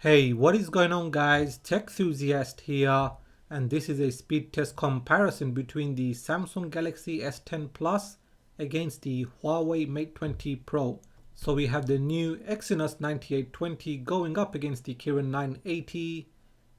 Hey, what is going on guys? Tech Enthusiast here, and this is a speed test comparison between the Samsung Galaxy S10 Plus against the Huawei Mate 20 Pro. So we have the new Exynos 9820 going up against the Kirin 980,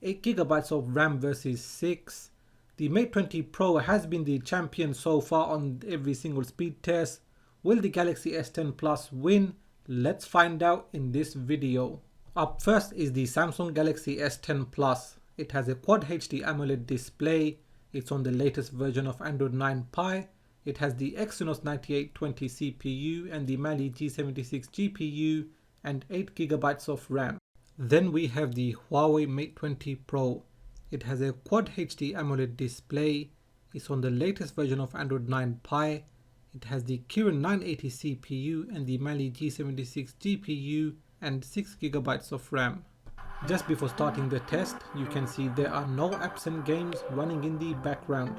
8GB of RAM versus 6. The Mate 20 Pro has been the champion so far on every single speed test. Will the Galaxy S10 Plus win? Let's find out in this video. Up first is the Samsung Galaxy S10 Plus. It has a Quad HD AMOLED display. It's on the latest version of Android 9 Pie. It has the Exynos 9820 CPU and the Mali G76 GPU and 8GB of RAM. Then we have the Huawei Mate 20 Pro. It has a Quad HD AMOLED display. It's on the latest version of Android 9 Pie. It has the Kirin 980 CPU and the Mali G76 GPU and 6GB of RAM. Just before starting the test, you can see there are no apps and games running in the background.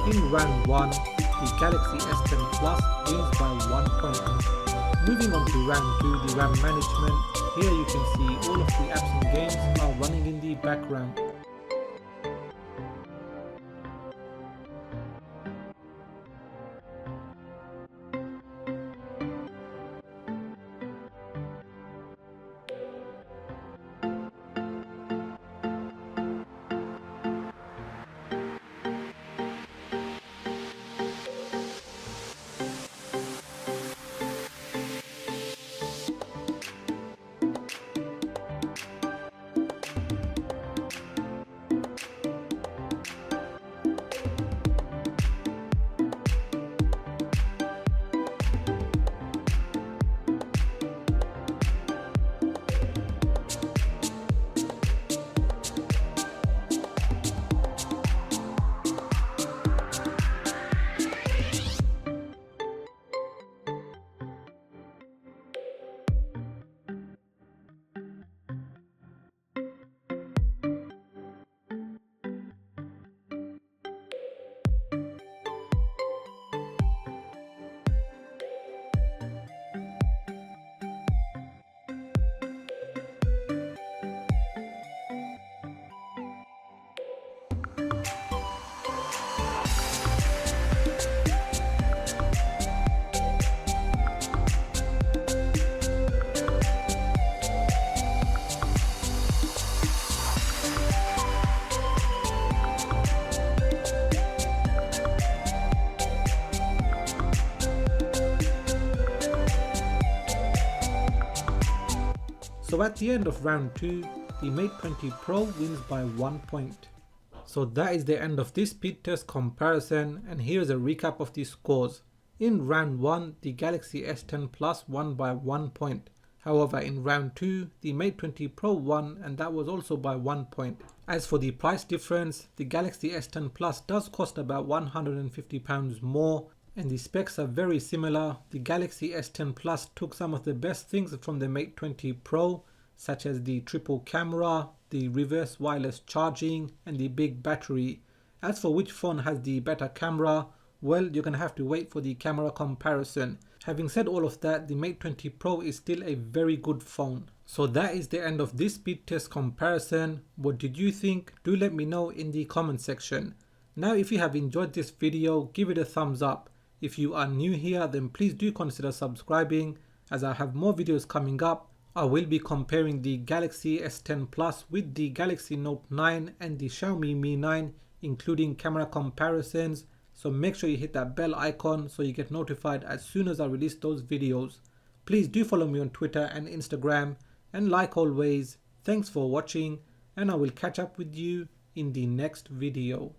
In round 1, the Galaxy S10 Plus wins by 1 point. Moving on to round 2, the RAM management. Here you can see all of the apps and games are running in the background. So at the end of round 2, the Mate 20 Pro wins by 1 point. So that is the end of this speed test comparison, and here's a recap of the scores. In round 1, the Galaxy S10 Plus won by 1 point. However, in round 2, the Mate 20 Pro won, and that was also by 1 point. As for the price difference, the Galaxy S10 Plus does cost about £150 more, and the specs are very similar. The Galaxy S10 Plus took some of the best things from the Mate 20 Pro, such as the triple camera, the reverse wireless charging, and the big battery. As for which phone has the better camera, well, you're gonna have to wait for the camera comparison. Having said all of that, the Mate 20 Pro is still a very good phone. So that is the end of this speed test comparison. What did you think? Do let me know in the comment section. Now, if you have enjoyed this video, give it a thumbs up. If you are new here, then please do consider subscribing, as I have more videos coming up. I will be comparing the Galaxy S10 Plus with the Galaxy Note 9 and the Xiaomi Mi 9, including camera comparisons. So make sure you hit that bell icon so you get notified as soon as I release those videos. Please do follow me on Twitter and Instagram, and like always, thanks for watching, and I will catch up with you in the next video.